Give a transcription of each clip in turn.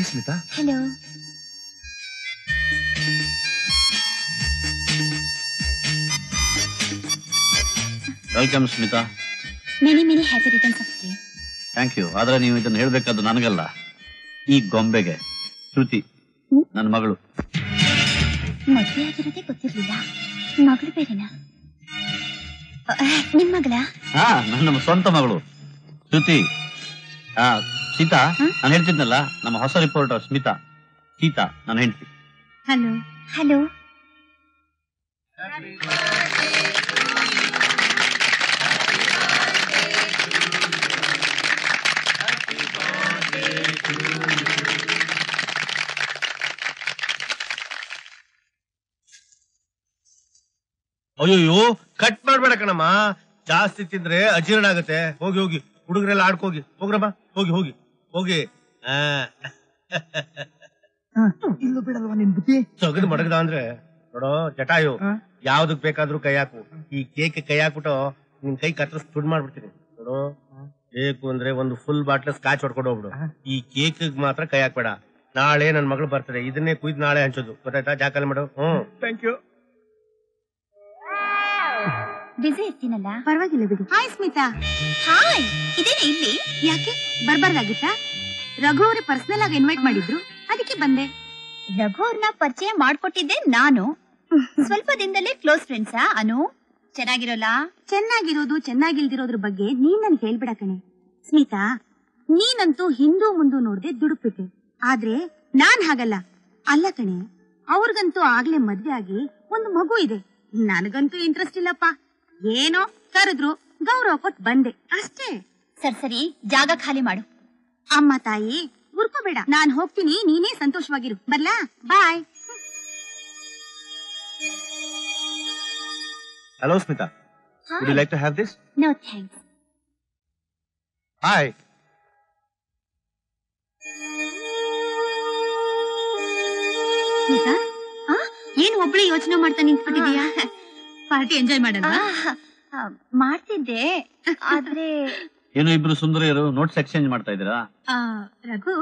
Hi Smita. Hello. Welcome Smita. Many many happy returns of day. Thank you. ಆದ್ರೆ ನೀವು ಇದನ್ನು ಹೇಳ್ಬೇಕಾದ್ದು ನನಗಲ್ಲ, ಈ ಗೊಂಬೆಗೆ. ಶ್ರುತಿ ನನ್ನ ಮಗಳು. ಮದುವೆ ಆಗಿರೋದೇ ಗೊತ್ತಿರ್ಲಿಲ್ಲ, ಮಗಳು ಬೇರೆನಾ? ನಿಮ್ ಮಗಳ? ಹಾ, ನನ್ನ ಸ್ವಂತ ಮಗಳು ಶ್ರುತಿ. ಸೀತಾ, ನಾನು ಹೇಳ್ತಿದ್ನಲ್ಲ, ನಮ್ಮ ಹೊಸ ರಿಪೋರ್ಟರ್ ಸ್ಮಿತಾ. ಸೀತಾ ನನ್ನ ಹೆಂಡತಿ. ಹಲೋ. ಹಲೋ. ಅಯ್ಯೋ, ಕಟ್ ಮಾಡ್ಬೇಡ ಕಣಮ್ಮ. ಜಾಸ್ತಿ ತಿಂದ್ರೆ ಅಜೀರ್ಣ ಆಗತ್ತೆ. ಹೋಗಿ ಹೋಗಿ, ಹುಡುಗರೆಲ್ಲ ಆಡ್ಕೋಗಿ ಹೋಗ್ರಮ್ಮ. ಹೋಗಿ ಹೋಗಿ ಹೋಗಿ. ಇಲ್ಲೂ ಬಿಡಲ್ವಾ ನಿನ್ ಬುದ್ಧಿ? ಸಗದ್ ಮಡಗದ ಅಂದ್ರೆ ನೋಡೋ ಜಟಾಯು, ಯಾವ್ದಕ್ ಬೇಕಾದ್ರೂ ಕೈ ಹಾಕು. ಈ ಕೇಕ್ ಕೈ ಹಾಕ್ಬಿಟ್ಟು ನಿನ್ ಕೈ ಕತ್ತರಿಸ್ ತುಡ್ ಮಾಡ್ಬಿಡ್ತೀನಿ ನೋಡು. ಬೇಕು ಅಂದ್ರೆ ಒಂದು ಫುಲ್ ಬಾಟ್ಲ್ ಸ್ಕಾಚ್ ಹೊಡ್ಕೊಂಡು ಹೋಗ್ಬಿಡು. ಈ ಕೇಕ್ ಮಾತ್ರ ಕೈ ಹಾಕ್ಬೇಡ. ನಾಳೆ ನನ್ ಮಗಳು ಬರ್ತದೆ, ಇದನ್ನೇ ಕುಯ್ದು ನಾಳೆ ಹಂಚೋದು, ಗೊತ್ತಾಯ್ತಾ? ಜಾಕಾಲಿ ಮಾಡು. Thank you. ಬಿಸಿ ಇರ್ತೀನಲ್ಲ. ಪರವಾಗಿಲ್ಲ ಬಿಡಿ. ಹಾಯ್ ಸ್ಮಿತಾ. ಹಾಯ್. ಇದೇನೆ ಇಲ್ಲಿ? ಯಾಕೆ ಬರ್ಬಾರ್ದಾಗಿತ್ತಾ? ರಘು ಅವ್ರೆ ಪರ್ಸನಲ್ ಆಗಿ ಇನ್ವೈಟ್ ಮಾಡಿದ್ರು, ಅದಕ್ಕೆ ಬಂದೆ. ರಘು ಅವ್ರನ್ನ ಪರಿಚಯ ಮಾಡ್ಕೊಟ್ಟಿದ್ದೆ ನಾನು. ಸ್ವಲ್ಪ ದಿನದಲ್ಲೇ ಕ್ಲೋಸ್ ಫ್ರೆಂಡ್ಸಾ ಅನು? ಚೆನ್ನಾಗಿರೋಲ್ಲ? ಚೆನ್ನಾಗಿರೋದು ಚೆನ್ನಾಗಿಲ್ದಿರೋದ್ರ ಬಗ್ಗೆ ನೀನ್ ನನ್ಗೆ ಹೇಳ್ಬಿಡ ಕಣೆ. ಸ್ಮಿತಾ, ನೀನಂತೂ ಹಿಂದೂ ಮುಂದೂ ನೋಡ್ದೆ ದುಡುಕ್ಬಿಟ್ಟೆ. ಆದ್ರೆ ನಾನ್ ಹಾಗಲ್ಲ. ಅಲ್ಲ ಕಣೆ, ಅವ್ರಿಗಂತೂ ಆಗ್ಲೇ ಮದ್ವೆ ಆಗಿ ಒಂದು ಮಗು ಇದೆ. ನನಗಂತೂ ಇಂಟ್ರೆಸ್ಟ್ ಇಲ್ಲಪ್ಪ. ಏನೋ ಕರೆದ್ರು, ಗೌರವ ಕೊಟ್ಟು ಬಂದೆ ಅಷ್ಟೇ. ಸರಿ, ಜಾಗ ಖಾಲಿ ಮಾಡು. ಅಮ್ಮ ತಾಯಿ ಉರ್ಕೋಬೇಡ, ನಾನ್ ಹೋಗ್ತೀನಿ, ನೀನೇ ಸಂತೋಷವಾಗಿರು. ಬರ್ಲಾ? Bye. Hello Smita, would you like to have this? No thanks. Hi. Smita, ಏನ್ ಒಬ್ಳೆ ಯೋಚನೆ ಮಾಡ್ತಾ ನಿಂತ್ಬಿಟ್ಟಿದೀಯಾ? ಪಾರ್ಟಿ ಎಂಜಾಯ್ ಮಾಡಲ್ವಾ? ಮಾಡ್ತಿದ್ದೆ, ಆದ್ರೆ ಏನು ಇಬ್ರು ಸುಂದರಿಯರು ನೋಟ್ಸ್ ಎಕ್ಸ್ಚೇಂಜ್ ಮಾಡ್ತಾ ಇದ್ದೀರಾ? ರಘು,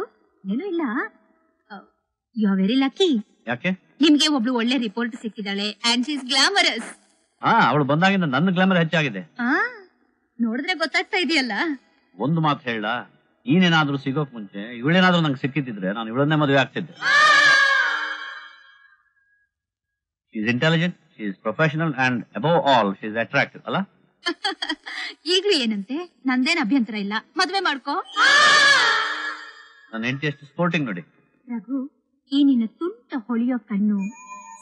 ಏನೂ ಇಲ್ಲ. You are very lucky. ಯಾಕೆ? ನಿಮ್ಗೆ ಒಬ್ಳು ಒಳ್ಳೆ ರಿಪೋರ್ಟ್ ಸಿಕ್ಕಿದಾಳೆ, ಅಂಡ್ ಶಿ ಇಸ್ ಗ್ಲಾಮರಸ್. ಅವಳು ಬಂದಾಗಿಂದ ನನ್ನ ಗ್ಲಾಮರ್ ಹೆಚ್ಚಾಗಿದೆ. ನೋಡಿದ್ರೆ ಗೊತ್ತಾಗ್ತಾ ಇದೆಯಲ್ಲ. ಒಂದು ಮಾತು ಹೇಳ, ನೀನೇನಾದ್ರೂ ಸಿಗೋಕ್ ಮುಂಚೆ ಇವಳೇನಾದ್ರೂ ನಂಗೆ ಸಿಕ್ಕಿದ್ರೆ ನಾನು ಇವಳನ್ನೇ ಮದುವೆ ಆಗ್ತಿದ್ದೆ. She is intelligent, she is professional, and above all, she is attractive, ಅಲ್ಲ? ಈಗ್ಲೂ ಏನಂತೆ? ನಂದೇನ್ ಅಭ್ಯಂತರ ಇಲ್ಲ, ಮದ್ವೆ ಮಾಡ್ಕೋ. ನನ್ನ ಹೆಂಡತಿ ಎಷ್ಟು ಸ್ಪೋರ್ಟಿಂಗ್ ನೋಡಿ. ರಘು, ಈ ನಿನ್ನ ತುಂಟ ಹೊಳೆಯೋ ಕಣ್ಣು,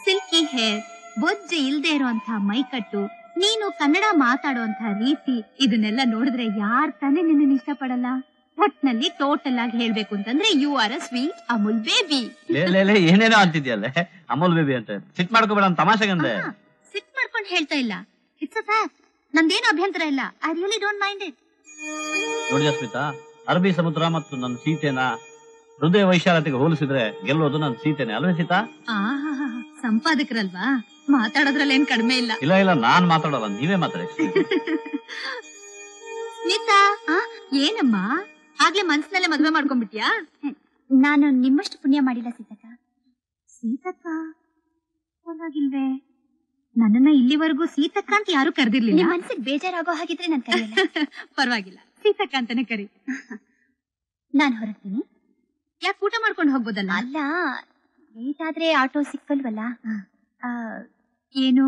ಸಿಲ್ಕಿ ಹೇರ್, ಬೊಜ್ಜೆ ಇಲ್ದೇ ಇರೋಂಥ ಮೈಕಟ್ಟು, ನೀನು ಕನ್ನಡ ಮಾತಾಡೋಂಥ ರೀತಿ, ಇದನ್ನೆಲ್ಲ ನೋಡಿದ್ರೆ ಯಾರ್ ತಾನೇ ನಿನ್ನ ಇಷ್ಟಪಡಲ್ಲ? ಒಟ್ನಲ್ಲಿ ಟೋಟಲ್ ಆಗಿ ಹೇಳ್ಬೇಕು ಅಂತಂದ್ರೆ you are a sweet Amul baby. ಏನೇನೋ ಅಂತಿದ್ಯಲ್ಲ ಅಮೂಲ್ ಬೇಬಿ ಅಂತ. ಸಿಟ್ ಮಾಡ್ಕೋಬೇಡ, ತಮಾಷೆಗಂದೆ. ಸಿಟ್ ಮಾಡ್ಕೊಂಡು ಹೇಳ್ತಾ ಇಲ್ಲ, ಇಟ್ಸ್ ಅ ಫ್ಯಾಕ್ಟ್. ನಂದೇನು ಅಭ್ಯಂತರ ಇಲ್ಲ. I really don't mind it. ನೋಡಿ ಸ್ಮಿತಾ, ಅರಬ್ಬಿ ಸಮುದ್ರ ಮತ್ತು ನನ್ನ ಸೀತೆನ ಹೃದಯ ವೈಶಾಲತೆಗೆ ಹೋಲಿಸಿದ್ರೆ ಗೆಲ್ಲೋದು ನನ್ನ ಸೀತೆನೆ, ಅಲ್ವೇ ಸೀತಾ? ಸಂಪಾದಕರಲ್ವಾ, ಮಾತಾಡೋದ್ರಲ್ಲಿ ಏನ್ ಕಡಿಮೆ ಇಲ್ಲ. ಇಲ್ಲ, ನಾನ್ ಮಾತಾಡೋಲ್ಲ, ನೀವೇ ಮಾತಾಡಿ. ಸ್ಮಿತಾ, ಏನಮ್ಮ ಆಗ್ಲೇ ಮನ್ಸಿನಲ್ಲೇ ಮದ್ವೆ ಮಾಡ್ಕೊಂಡ್ಬಿಟ್ಯಾ? ನಾನು ನಿಮ್ಮಷ್ಟು ಪುಣ್ಯ ಮಾಡಿಲ್ಲ ಸೀತಕ್ಕ. ಸೀತಕ್ಕ ಪರವಾಗಿಲ್ವೇ? ನನ್ನನ್ನ ಇಲ್ಲಿವರೆಗೂ ಸೀತಕ್ಕ ಅಂತ ಯಾರು ಕರೆದಿರ್ಲಿಲ್ಲ. ಮನ್ಸಿಗೆ ಬೇಜಾರಾಗೋ ಹಾಗಿದ್ರೆ ನಾನು ಕರೆಯಲ್ಲ. ಪರವಾಗಿಲ್ಲ, ಸೀತಕ್ಕ ಅಂತಾನೆ ಕರಿ. ನಾನು ಹೊರಡ್ತೀನಿ. ಯಾಕೆ, ಊಟ ಮಾಡ್ಕೊಂಡು ಹೋಗ್ಬೋದಲ್ಲ? ಅಲ್ಲ, ಲೇಟ್ ಆದ್ರೆ ಆಟೋ ಸಿಕ್ಕಲ್ವಲ್ಲ. ಏನು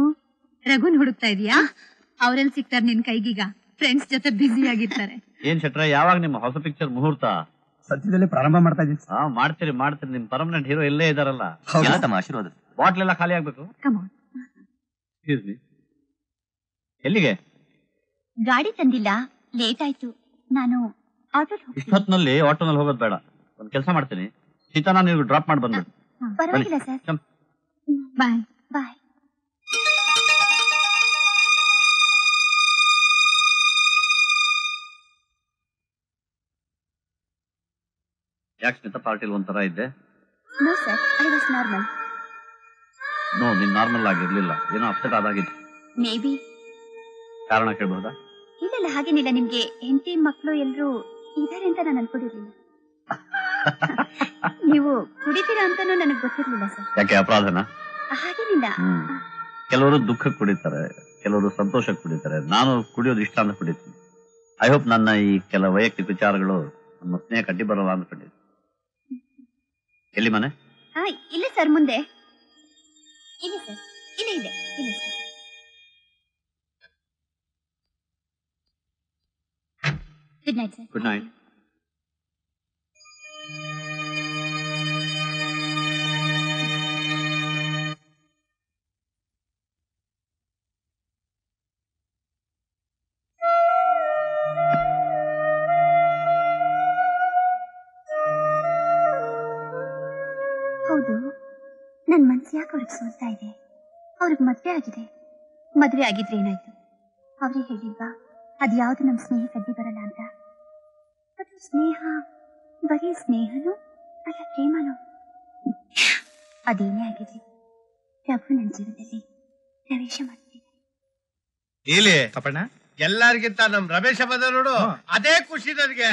ರಘುನ್ ಹುಡುಕ್ತಾ ಇದೀಯಾ? ಅವ್ರೆಲ್ ಸಿಗ್ತಾರ ನಿನ್ ಕೈಗೀಗ? ಫ್ರೆಂಡ್ಸ್ ಜೊತೆ ಬ್ಯುಸಿ ಆಗಿರ್ತಾರೆ. ಏನ್ ಶೆಟ್ರ, ಯಾವಾಗ ನಿಮ್ಮ ಹೊಸ ಪಿಕ್ಚರ್ ಮುಹೂರ್ತ? ಸದ್ಯದಲ್ಲೇ ಪ್ರಾರಂಭ ಮಾಡ್ತಾ ಇದೀನಿ. ಮಾಡ್ತೀರಿ. ನಿಮ್ ಪರ್ಮನೆಂಟ್ ಹೀರೋ ಇಲ್ಲೇ ಇದಾರಲ್ಲ. ಆಶೀರ್ವಾದ. ಬಾಟ್ಲ್ ಎಲ್ಲ ಖಾಲಿ ಆಗ್ಬೇಕು. ಎಲ್ಲಿಗೆ? ಗಾಡಿ ತಂದಿಲ್ಲ, ಲೇಟ್ ಆಯ್ತು. ನಾನು ಆಟೋ. ಇಷ್ಟೊತ್ತಿನಲ್ಲಿ ಆಟೋನಲ್ಲಿ ಹೋಗೋದ್ ಬೇಡ, ಒಂದ್ ಕೆಲಸ ಮಾಡ್ತೀನಿ, ಸೀತಾ ನಾನು ನೀವು ಡ್ರಾಪ್ ಮಾಡಿ ಬಂದ್ಬಿಡು. ಪರವಾಗಿಲ್ಲ ಸರ್. ಬಾಯ್. ಬಾಯ್. ಯಾಕೆ ಸ್ಮಿತಾ, ಪಾರ್ಟಿಲ್ ಒಂಥರ ಇದ್ದೆ? No sir, I was normal. No, ನೀನ್ ನಾರ್ಮಲ್ ಆಗಿರ್ಲಿಲ್ಲ, ಏನೋ ಅಪ್ಸೆಟ್ ಆದಾಗಿತ್ತು. May be. ಕಾರಣ ಕೇಳಬಹುದಾ? ಇಲ್ಲ, ಹಾಗೇನಿಲ್ಲ. ನಿಮ್ಗೆ ಹೆಂಡತಿ ಮಕ್ಕಳು ಎಲ್ಲರೂ ಇದಾರೆ ಅಂತ ನಾನು ಅನ್ಕೊಂಡಿರ್ಲಿಲ್ಲ. ನೀವು ಕುಡಿತೀರಾ ಅಂತಾನೂ ನನಗೆ ಗೊತ್ತಿರ್ಲಿಲ್ಲ ಸರ್. ಯಾಕೆ ಅಪರಾಧನ? ಹಾಗೇನಿಲ್ಲ. ಕೆಲವರು ದುಃಖಕ್ಕೆ ಕುಡಿತಾರೆ, ಕೆಲವರು ಸಂತೋಷಕ್ಕೆ ಕುಡಿತಾರೆ. ನಾನು ಕುಡಿಯೋದು ಇಷ್ಟ ಅಂತ ಕುಡಿತೀನಿ. ಐ ಹೋಪ್ ನನ್ನ ಈ ಕೆಲ ವೈಯಕ್ತಿಕ ವಿಚಾರಗಳು ನಮ್ಮ ಸ್ನೇಹ ಕಟ್ಟಿ ಬರಲ್ಲ ಅಂದ್ಕೊಂಡಿದ್ದೆ. ಎಲ್ಲಿ ಮನೆ? ಇಲ್ಲ ಸರ್, ಮುಂದೆ ಇಲ್ಲ ಸರ್, ಇಲ್ಲ sir. Good night sir. Good night. ಹೌದು, ನನ್ ಮನ್ಸು ಯಾಕೆ ಅವ್ರಿಗೆ ಸೋಲ್ತಾ ಇದೆ? ಅವ್ರಿಗೆ ಮದ್ವೆ ಆಗಿದೆ. ಮದ್ವೆ ಆಗಿದ್ರೆ ಏನಾಯ್ತು? ಅವ್ರಿಗೆ ಹೇಳಿಲ್ವಾ ಅದ್ಯಾವ್ದು ನಮ್ ಸ್ನೇಹ ಕಡ್ಡಿ ಬರಲ್ಲ ಅಂತ? ಬಟ್ ಸ್ನೇಹ ಬರೀ ಸ್ನೇಹನೂ ಅಲ್ಲ, ಪ್ರೇಮನೂ. ಅದೇನೇ ಆಗಿರ್ಲಿ, ಪ್ರಭು ನನ್ನ ಜೀವನದಲ್ಲಿ ಪ್ರವೇಶ ಮಾಡ್ತೀನಿ. ಇಲ್ಲಿ ಕಪಣ್ಣ, ಎಲ್ಲರಿಗಿಂತ ನಮ್ ರಮೇಶ ಬಂದ ನೋಡು, ಅದೇ ಖುಷಿ ನನಗೆ.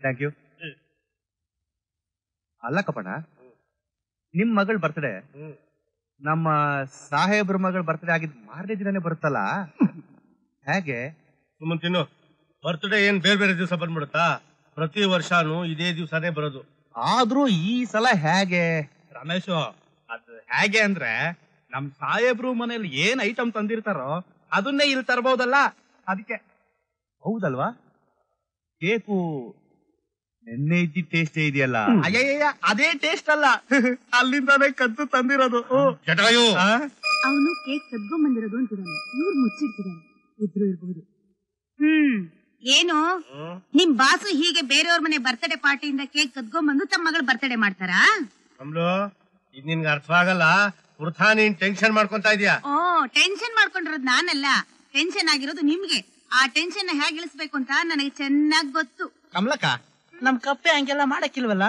Thank you. ಅಲ್ಲ ಕಪಣ್ಣ, ನಿಮ್ ಮಗಳ ಬರ್ತ್ಡೇ ನಮ್ಮ ಸಾಹೇಬ್ರ ಮಗಳ ಬರ್ತ್ಡೇ ಆಗಿದ್ ಮಾರನೇ ದಿನನೇ ಬರುತ್ತಲ್ಲ, ಹೇಗೆ? ಸುಮ್ಮನೆ ತಿನ್ನು. ಬರ್ತ್ಡೇ ಏನ್ ಬೇರೆ ಬೇರೆ ದಿವಸ ಬಂದ್ಬಿಡುತ್ತಾ? ಪ್ರತಿ ವರ್ಷನೂ ಇದೇ ದಿವಸನೇ ಬರೋದು. ಆದ್ರೂ ಈ ಸಲ ಹೇಗೆ? ರಮೇಶ್, ಅದು ಹೇಗೆ ಅಂದ್ರೆ ನಮ್ ಸಾಹೇಬ್ರು ಮನೇಲಿ ಏನ್ ಐಟಮ್ ತಂದಿರ್ತಾರೋ ಅದನ್ನೇ ಇಲ್ಲಿ ತರಬಹುದಲ್ಲ, ಅದಕ್ಕೆ. ಹೌದಲ್ವಾ? ಕೇಕು ನೆನ್ನೆ ಇದ್ದಿ ಟೇಸ್ಟೇ ಇದೆಯಲ್ಲ. ಅಯ್ಯಯ್ಯ, ಅದೇ ಟೇಸ್ಟ್ ಅಲ್ಲ, ಅಲ್ಲಿಂದಾನೇ ಕದ್ದು ತಂದಿರೋದು. ಜಟಾಯು, ಅವನು ಕೇಕ್ ಕದ್ಕೊಂಬಂದಿರೋದು ಅಂತಿದ್ದಾನೆ, ಇವ್ರು ಮುಚ್ಚಿಡ್ತಿದ್ದಾನೆ. ಇದ್ರು ಇರ್ಬೋದು. ಏನು ನಿಮ್ ಬಾಸು ಹೀಗೆ ಬೇರೆಯವ್ರ ಮನೆ ಬರ್ತಡೇ ಪಾರ್ಟಿಯಿಂದ ಕೇಕ್ ಕದ್ಕೊಂಬಂದು ತಮ್ಮ ಮಗಳ ಬರ್ತಡೇ ಮಾಡ್ತಾರಾ? ಕಮಲು, ಇದ್ ನಿನ್ಗೆ ಅರ್ಥವಾಗಲ್ಲ. ವೃಥಾ ನೀನ್ ಟೆನ್ಷನ್ ಮಾಡ್ಕೊಂತ ಇದೀಯಾ. ಓ, ಟೆನ್ಷನ್ ಮಾಡ್ಕೊಂಡಿರೋದು ನಾನಲ್ಲ, ಟೆನ್ಷನ್ ಆಗಿರೋದು ನಿಮ್ಗೆ. ಆ ಟೆನ್ಷನ್ ಹೇಗೆ ಇಳಿಸ್ಬೇಕು ಅಂತ ನನಗೆ ಚೆನ್ನಾಗ್ ಗೊತ್ತು. ಕಮಲಕ್ಕ, ನಮ್ ಕಪ್ಪೆ ಹಂಗೆಲ್ಲ ಮಾಡಕ್ಕಿಲ್ವಲ್ಲ?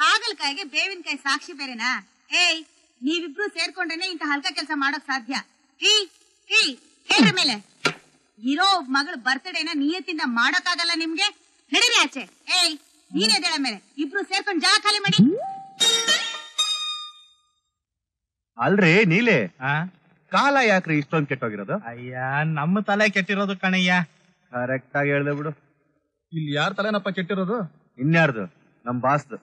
ಹಾಗಲ್ಕಾಯಿಗೆ ಬೇವಿನಕಾಯಿ ಸಾಕ್ಷಿ ಬೇರೆನಾ? ಏಯ್, ನೀವಿಬ್ರು ಸೇರ್ಕೊಂಡ್ರೇನೆ ಇಂತ ಹಲ್ಕ ಕೆಲಸ ಮಾಡೋಕ್ ಸಾಧ್ಯ. ಹೇಳ್ರ ಮೇಲೆ ಇರೋ ಮಗಳ ಬರ್ತಡೇನ ನಿಯತ್ತಿಂದ ಮಾಡೋಕ್ಕಾಗಲ್ಲ ನಿಮ್ಗೆ. ನಡೀರಿ ಆಚೆ. ಏಯ್, ನೀನೇದೇಳ ಮೇಲೆ ಇಬ್ರು ಸೇರ್ಕೊಂಡ್ ಜಾಗ ಖಾಲಿ ಮಾಡಿ. ಅಲ್ರಿ ನೀಲೆ, ಕಾಲ ಯಾಕ್ರಿ ಇಷ್ಟೊಂದು ಕೆಟ್ಟೋಗಿರೋದು? ಅಯ್ಯ, ನಮ್ಮ ತಲೆ ಕೆಟ್ಟಿರೋದು ಕಣಯ್ಯ. ಕರೆಕ್ಟ್ ಆಗಿ ಹೇಳ್ದೆ ಬಿಡು. ಇಲ್ಲಿ ಯಾರ ತಲೆನಪ್ಪ ಕೆಟ್ಟಿರೋದು? ಇನ್ಯಾರ್ದು? ನಮ್ ಬಾಸ್ದು.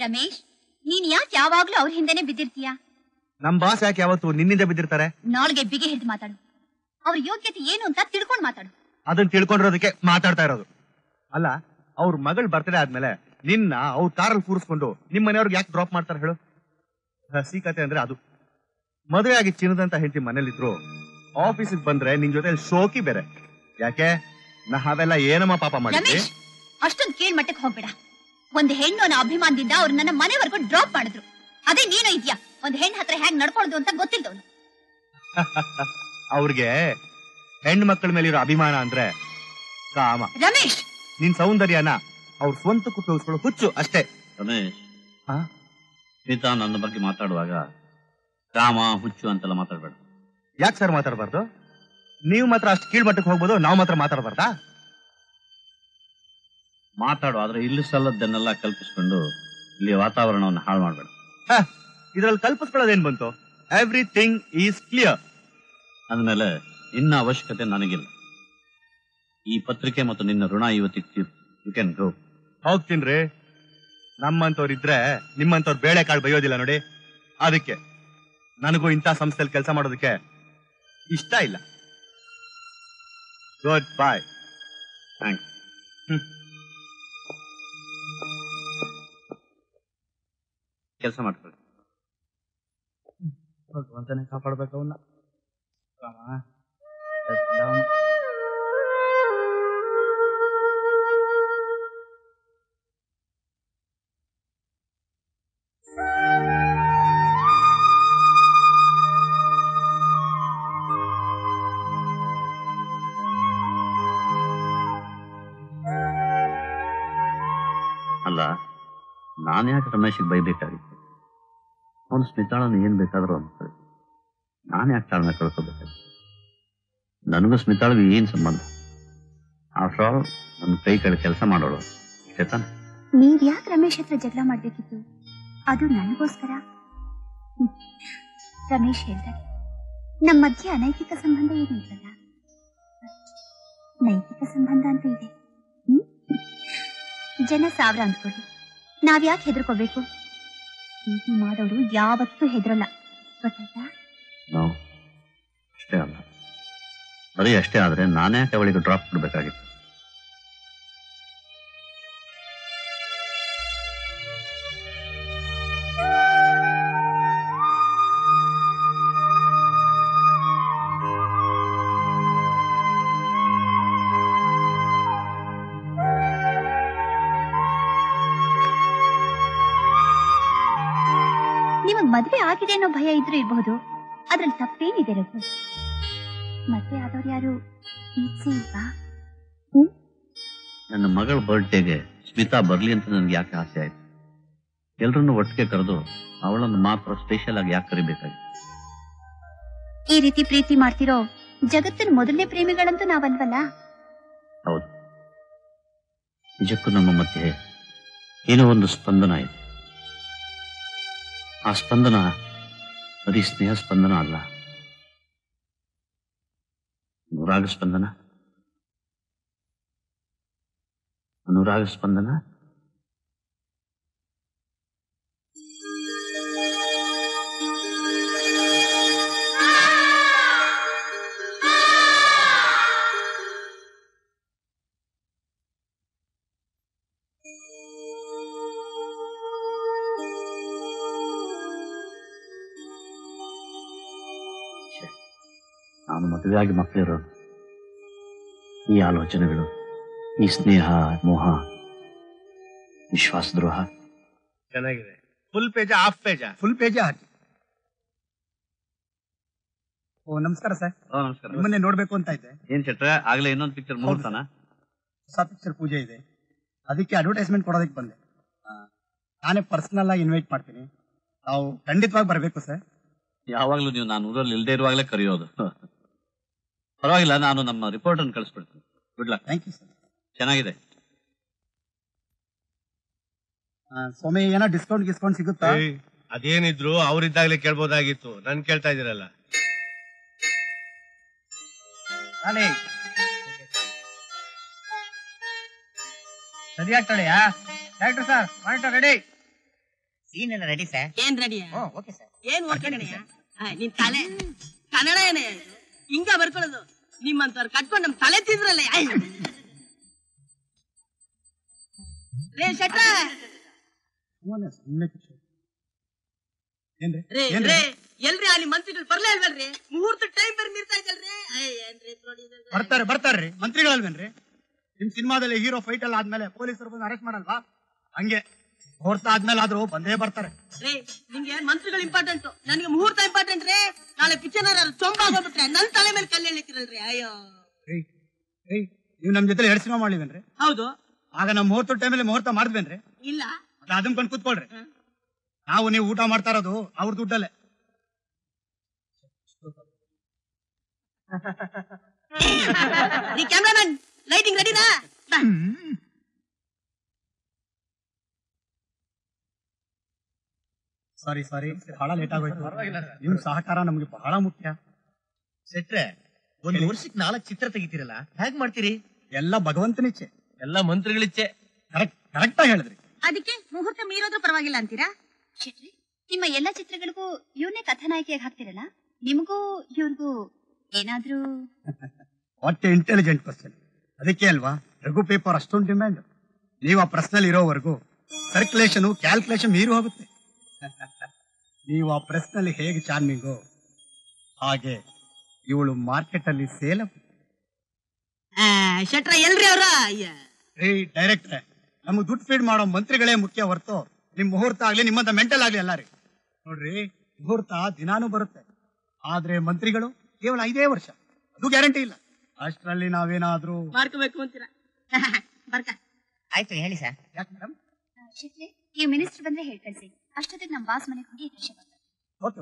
ರಮೇಶ್, ನೀನ್ ಯಾಕೆ ಯಾವಾಗ್ಲೂ ಅವ್ರ ಹಿಂದೆನೆ ಬಿದ್ದಿರ್ತೀಯಾ? ನಮ್ ಬಾಸ್ ಯಾಕೆ ಯಾವತ್ತು ನಿನ್ನಿಂದ ಬಿದ್ದಿರ್ತಾರೆ? ನಾಲ್ಗೆ ಬಿಗಿ ಹಿಡಿದು ಮಾತಾಡು. ಅವ್ರ ಯೋಗ್ಯತೆ ಏನು ಅಂತ ತಿಳ್ಕೊಂಡ್ ಮಾತಾಡು. ಅದನ್ನ ತಿಳ್ಕೊಂಡಿರೋದಕ್ಕೆ ಮಾತಾಡ್ತಾ ಇರೋದು. ಅಲ್ಲ, ಅವ್ರ ಮಗಳ ಬರ್ತಡೇ ಆದ್ಮೇಲೆ ನಿನ್ನ ಅವ್ರ ಕಾರಲ್ಲಿ ಕೂರಿಸ್ಕೊಂಡು ನಿಮ್ ಮನೆಯವ್ರಿಗೆ ಯಾಕೆ ಡ್ರಾಪ್ ಮಾಡ್ತಾರೆ ಹೇಳು? ಹಸಿಕತೆ ಅಂದ್ರೆ ಅದು. ಮದುವೆ ಆಗಿ ಚಿನ್ನದಂತ ಹೇಳ್ತಿ ಮನೇಲಿದ್ರು, ಆಫೀಸಿಗೆ ಬಂದ್ರೆ ನಿನ್ ಜೊತೆ ಶೋಕಿ ಬೇರೆ. ಯಾಕೆ? ನಾವೆಲ್ಲ ಏನಮ್ಮ ಪಾಪ ಮಾಡಿದ್ವಿ? ರಮೇಶ್, ಅಷ್ಟೊಂದು ಕೇಳ್ ಮಟ್ಟಕ್ಕೆ ಹೋಗ್ಬೇಡ. ಒಂದ್ ಹೆಣ್ಣು ಅನ್ನೋ ಅಭಿಮಾನದಿಂದ ಅವ್ರು ನನ್ನ ಮನೆವರೆಗೂ ಡ್ರಾಪ್ ಮಾಡಿದ್ರು. ಅದೇ ನೀನು ಇದ್ಯಾ ಒಂದ್ ಹೆಣ್ಣು ಹತ್ರ ಹೆಂಗ್ ನಡ್ಕೊಳ್ಳೋದು ಅಂತ ಗೊತ್ತಿಲ್ದವನು. ಅವ್ರಿಗೆ ಹೆಣ್ಣು ಮಕ್ಕಳ ಮೇಲಿರೋ ಅಭಿಮಾನ ಅಂದ್ರೆ ಕಾಮ. ರಮೇಶ್, ನಿನ್ ಸೌಂದರ್ಯನ ಅವ್ರ ಸ್ವಂತಕ್ಕೆ ಉಪಯೋಗಿಸ್ಕೊಳ್ಳೋ ಹುಚ್ಚು ಅಷ್ಟೇ. ರಮೇಶ್, ಸ್ಮಿತಾ ನನ್ನ ಬಗ್ಗೆ ಮಾತಾಡುವಾಗ ಕಾಮ ಹುಚ್ಚು ಅಂತೆಲ್ಲ ಮಾತಾಡ್ಬೇಡ. ಯಾಕೆ ಸರ್ ಮಾತಾಡಬಾರ್ದು? ನೀವು ಮಾತ್ರ ಅಷ್ಟು ಕೀಳ್ಮಟ್ಟಕ್ಕೆ ಹೋಗ್ಬೋದು, ನಾವು ಮಾತ್ರ ಮಾತಾಡಬಾರ್ದಾ? ಮಾತಾಡು, ಆದ್ರೆ ಇಲ್ಲಿ ಸಲ್ಲದ್ದನ್ನೆಲ್ಲ ಕಲ್ಪಿಸ್ಕೊಂಡು ಇಲ್ಲಿ ವಾತಾವರಣವನ್ನು ಹಾಳು ಮಾಡ್ಬೇಡ. ಇದ್ರಲ್ಲಿ ಕಲ್ಪಿಸ್ಕೊಳ್ಳೋದೇನ್ ಬಂತು? Everything is clear. ಅಂದ್ಮೇಲೆ ಇನ್ನ ಅವಶ್ಯಕತೆ ನನಗಿಲ್ಲ. ಈ ಪತ್ರಿಕೆ ಮತ್ತು ನಿನ್ನ ಋಣ ಇವತ್ತಿಗೆ ಯು ಕ್ಯಾನ್ ಗೋ. ಹೋಗ್ತೀನ್ರಿ. ನಮ್ಮಂತವ್ರಿದ್ರೆ ನಿಮ್ಮಂತವ್ರು ಬೇಳೆ ಕಾಳು ಬೈಯೋದಿಲ್ಲ ನೋಡಿ. ಅದಕ್ಕೆ ನನಗೂ ಇಂಥ ಸಂಸ್ಥೆಯಲ್ಲಿ ಕೆಲಸ ಮಾಡೋದಕ್ಕೆ ಇಷ್ಟ ಇಲ್ಲ. ಗುಡ್ ಬಾಯ್. ಥ್ಯಾಂಕ್ಸ್. ಕೆಲಸ ಮಾಡ್ಕೊಳ್ಳಿ. ಭಗವಂತನೇ ಕಾಪಾಡ್ಬೇಕು ಅವನ್ನ. ಅಲ್ಲ, ನಾನ್ಯಾಕೆ ರಮೇಶಿಗೆ ಬೈಬೇಕಾಗಿತ್ತು? ಅವನು ಸ್ಮಿತಾಳನ್ನು ಏನ್ ಬೇಕಾದ್ರೂ ಅನ್ಕೊಳ್ಳಿ, ನಾನು ಯಾಕೆ ತಾಳ್ಮೆ ಕಳ್ಕೋಬೇಕಾಗಿತ್ತು? ನನಗೂ ಸ್ಮಿತಾಳಿಗೂ ಏನ್ ಸಂಬಂಧ? ಆಫ್ಟರ್ ಆಲ್ ನನ್ನ ಕೈ ಕೆಳ ಕೆಲಸ ಮಾಡೋಳು ಇಷ್ಟೇ ತಾನೆ. ನೀವ್ ಯಾಕೆ ರಮೇಶ್ ಹತ್ರ ಜಗಳ ಮಾಡ್ಬೇಕಿತ್ತು? ಅದು ನನಗೋಸ್ಕರ. ರಮೇಶ್ ಹೇಳ್ತಾರೆ ನಮ್ಮ ಮಧ್ಯೆ ಅನೈತಿಕ ಸಂಬಂಧ ಏನು ಇಲ್ಲಲ್ಲ, ನೈತಿಕ ಸಂಬಂಧ ಅಂತ ಇದೆ. ಜನ ಸಾವಿರ ಅಂದ್ಕೊಳ್ಳಿ, ನಾವ್ಯಾಕೆ ಹೆದರ್ಕೋಬೇಕು? ಪ್ರೀತಿ ಮಾಡೋರು ಯಾವತ್ತೂ ಹೆದರಲ್ಲ, ಗೊತ್ತಾಯ್ತಾ? ನಾವು ಅಷ್ಟೇ ಅಲ್ಲ, ಬರೀ ಅಷ್ಟೇ ಆದ್ರೆ ನಾನೇ ಅವಳಿಗೆ ಡ್ರಾಪ್ ಕೊಡ್ಬೇಕಾಗಿತ್ತು. ಮದ್ವೆ ಆಗಿದೆ ಅನ್ನೋ ಭಯ ಇದ್ರೂ ಇರಬಹುದು, ಅದ್ರಲ್ಲಿ ತಪ್ಪೇನಿದೆ ರಘು? ಮದ್ವೆ ಆದವ್ರು ಯಾರು ಈಚೆ ಇಲ್ವಾ? ನನ್ನ ಮಗಳ ಬರ್ಡೇಗೆ ಸ್ಮಿತಾ ಬರ್ಲಿ ಅಂತ ನನ್ಗೆ ಯಾಕೆ ಆಸೆ ಆಯ್ತು? ಎಲ್ರನ್ನು ಒಟ್ಟಿಗೆ ಕರೆದು ಅವಳನ್ನು ಮಾತ್ರ ಸ್ಪೆಷಲ್ ಆಗಿ ಯಾಕೆ ಕರಿಬೇಕಾಗಿತ್ತು? ಈ ರೀತಿ ಪ್ರೀತಿ ಮಾಡ್ತಿರೋ ಜಗತ್ತಿನ ಮೊದಲನೇ ಪ್ರೇಮಿಗಳಂತೂ ನಾವಲ್ವಲ್ಲ. ಹೌದು, ನಿಜಕ್ಕೂ ನಮ್ಮ ಮಧ್ಯೆ ಏನೋ ಒಂದು ಸ್ಪಂದನ ಇದೆ. ಆ ಸ್ಪಂದನ ಬರೀ ಸ್ನೇಹ ಸ್ಪಂದನ ಅಲ್ಲ, ಅನುರಾಗ ಸ್ಪಂದನ. ಅನುರಾಗ ಸ್ಪಂದನ. ನಾನು ಮದುವೆಯಾಗಿ ಮಕ್ಕಳಿರೋದು, ಈ ಆಲೋಚನೆಗಳು, ಈ ಸ್ನೇಹ, ಮೋಹ, ವಿಶ್ವಾಸದ್ರೋಹ. ಚೆನ್ನಾಗಿದೆ. Full page half page? Full page ಹಾಕಿ. ಓ ನಮಸ್ಕಾರ ಸರ್. ನಮಸ್ಕಾರ. ನಿಮ್ಮನ್ನೇ ನೋಡ್ಬೇಕು ಅಂತ ಇದ್ದೆ. ಏನ್ ಚಟ್ರ ಆಗ್ಲೇ ಇನ್ನೊಂದು ಪಿಕ್ಚರ್ ಮುಹೂರ್ತನ? ಹೊಸ ಪಿಕ್ಚರ್ ಪೂಜೆ ಇದೆ, ಅದಕ್ಕೆ ಅಡ್ವರ್ಟೈಸ್ಮೆಂಟ್ ಕೊಡೋದಕ್ಕೆ ಬಂದೆ. ನಾನೇ ಪರ್ಸನಲ್ ಆಗಿ ಇನ್ವೈಟ್ ಮಾಡ್ತೀನಿ, ನಾವು ಖಂಡಿತವಾಗಿ ಬರಬೇಕು ಸರ್. ಯಾವಾಗ್ಲೂ ನೀವು ನಾನು ಊರಲ್ಲಿ ಇಲ್ದೇ ಇರುವಾಗಲೇ ಕರೆಯೋದು. ಪರವಾಗಿಲ್ಲ, ನಾನು ನಮ್ಮ ರಿಪೋರ್ಟ್ ಅನ್ನು ಕಳಿಸ್ಬಿಡ್ತೀನಿ. Good luck. Thank you sir. ಚೆನ್ನಾಗಿದೆ. ಸೋಮೆ ಏನೋ ಡಿಸ್ಕೌಂಟ್ ಸಿಗುತ್ತಾ? ಅದೇನಿದ್ರು ಅವ್ರಿದ್ದಾಗ್ಲೇ ಕೇಳ್ಬೋದಾಗಿತ್ತು, ನನ್ ಕೇಳ್ತಾ ಇದೀರಲ್ಲ. ಸರಿ ಆಗ್ತಾಳೆಯಾ doctor sir? Monitor ready? Scene ಎಲ್ಲ ರೆಡಿ ಸರ್. ಏನ್ ರೆಡಿ? Okay sir. ಏನ್ ಓಕೆ ಕಣಯ್ಯ? ನಿನ್ ತಲೆ ಕನ್ನಡ ಏನೇ ಹಿಂಗ ಬರ್ಕೊಳ್ಳೋದು? ನಿಮ್ಮಂತವ್ರು ಕಟ್ಕೊಂಡು ನಮ್ ತಲೆ ತಿಂದ್ರಲ್ಲ. ರೇ ಶೆಟ್ರ, ರೇ ರೇ ಎಲ್ರಿ ಅಲ್ಲಿ ಮಂತ್ರಿಗಳು ಬರ್ಲೇ ಇಲ್ವಲ್ರಿ? ಮುಹೂರ್ತ ಟೈಮ್ ಬೇರೆ ಮೀರ್ತಾ ಇದ್ದಲ್ರಿ. ಬರ್ತಾರ್ರಿ ಮಂತ್ರಿಗಳಲ್ವೇನ್ರಿ? ನಿಮ್ ಸಿನಿಮಾದಲ್ಲಿ ಹೀರೋ ಫೈಟ್ ಎಲ್ಲ ಆದ್ಮೇಲೆ ಪೊಲೀಸರು ಬಂದು ಅರೆಸ್ಟ್ ಮಾಡಲ್ವಾ? ಹಂಗೆ ಮುಹೂರ್ತ ಆದ್ಮೇಲೆ ಆದ್ರೂ ಬಂದೇ ಬರ್ತಾರೆ. ರೇ ನಿಮ್ಗೆ ಮಂತ್ರಿಗಳು ಇಂಪಾರ್ಟೆಂಟ್, ನನ್ಗೆ ಮುಹೂರ್ತ ಇಂಪಾರ್ಟೆಂಟ್ ರೀ. ನಾಳೆ ಪಿಕ್ಚರ್ ಚೊಂಬಾಗೋಗ್ಬಿಟ್ರೆ ನನ್ ತಲೆ ಮೇಲೆ ಕಲ್ಲು ಎಳಿತಿರಲ್ರಿ. ಅಯ್ಯೋ ನೀವ್ ನಮ್ ಜೊತೆ 2 ಸಿನಿಮಾ ಮಾಡ್ಲಿವೇನ್ರಿ? ಹೌದು. ಆಗ ನಮ್ ಮುಹೂರ್ತ ಟೈಮಲ್ಲಿ ಮುಹೂರ್ತ ಮಾಡಿದ್ವೇನ್ರಿ? ಇಲ್ಲ. ಅದನ್ನ ಕೊಂಡು ಕೂತ್ಕೊಳ್ರಿ. ನಾವು ನೀವು ಊಟ ಮಾಡ್ತಾ ಇರೋದು ಅವ್ರ ದುಡ್ಡಲ್ಲೇ. ಕ್ಯಾಮ್ರಾಮನ್ ಲೈಟಿಂಗ್ ರೆಡಿನಾ? ಸಾರಿ ಬಹಳ ಲೇಟ್ ಆಗೋಯ್ತು. ನಿಮ್ ಸಹಕಾರ ನಮ್ಗೆ ಬಹಳ ಮುಖ್ಯ. ಸೆಟ್ರೆ, ಒಂದು ವರ್ಷಕ್ಕೆ 4 ಚಿತ್ರ ತೆಗಿತೀರಲ್ಲ, ಹೇಗ್ ಮಾಡ್ತೀರಿ? ಎಲ್ಲ ಭಗವಂತನಿಚ್ಛೆ, ಎಲ್ಲ ಮಂತ್ರಿಗಳಿಚ್ಛೆ. ಕರೆಕ್ಟ್ ಆಗಿ ಹೇಳಿದ್ರಿ. ಅದಕ್ಕೆ ಮುಹೂರ್ತ ಮೀರೋದ್ರೂ ಪರವಾಗಿಲ್ಲ ಅಂತೀರಾ? ಶೆಟ್ರಿ, ನಿಮ್ಮ ಎಲ್ಲ ಚಿತ್ರಗಳಿಗೂ ಇವ್ರನ್ನೇ ಕಥಾನಾಯಕಿಯಾಗಿ ಹಾಕ್ತಿರಲ್ಲ, ನಿಮಗೂ ಇವ್ರಿಗೂ ಏನಾದ್ರೂ? What intelligent question. ಅದಕ್ಕೆ ಅಲ್ವಾ ರಘು ಪೇಪರ್ ಅಷ್ಟೊಂದು ಡಿಮ್ಯಾಂಡ್. ನೀವು ಆ ಪ್ರಶ್ನೆಲ್ ಇರೋವರೆಗೂ ಸರ್ಕ್ಯುಲೇಷನ್ ಕ್ಯಾಲ್ಕುಲೇಷನ್ ಮೀರಿ ಹೋಗುತ್ತೆ. ನೀವು ಆ ಪ್ರಶ್ನಲ್ಲಿ ಹೇಗೆ ಚಾರ್ಮಿಂಗು, ಹಾಗೆ ಇವಳು ಮಾರ್ಕೆಟ್ ಅಲ್ಲಿ ಸೇಲ್. ಶೆಟ್ರ ಎಲ್ರಿ ಅವ್ರ? ಡೈರೆಕ್ಟ್ರೆ, ನಮ್ಗೆ ದುಡ್ಡು ಫೀಡ್ ಮಾಡೋ ಮಂತ್ರಿಗಳೇ ಮುಖ್ಯ ಹೊರತು ನಿಮ್ ಮುಹೂರ್ತ ಆಗ್ಲಿ ನಿಮ್ಮಂತ ಮೆಂಟಲ್ ಆಗ್ಲಿ ಅಲ್ಲ ರೀ. ನೋಡ್ರಿ, ಮುಹೂರ್ತ ದಿನಾನೂ ಬರುತ್ತೆ, ಆದ್ರೆ ಮಂತ್ರಿಗಳು ಕೇವಲ 5 ವರ್ಷ, ಅದು ಗ್ಯಾರಂಟಿ ಇಲ್ಲ. ಅಷ್ಟರಲ್ಲಿ ನಾವೇನಾದ್ರೂ ಮಾಡ್ಕೋಬೇಕು ಅಂತೀರಾ? ಬರ್ಕ ಆಯ್ತು ಹೇಳಿ ಸರ್. ಯಾಕೆ ಮೇಡಮ್? ಶೆಟ್ರಿ, ಈ ಮಿನಿಸ್ಟರ್ ಬಂದ್ರೆ ಹೇಳ್ಕಳ್ಸಿ, ಅಷ್ಟೊತ್ತಿಗೆ ನಮ್ ಬಾಸ್ ಮನೆಗೆ ಹೋಗಿ ಓಕೆ.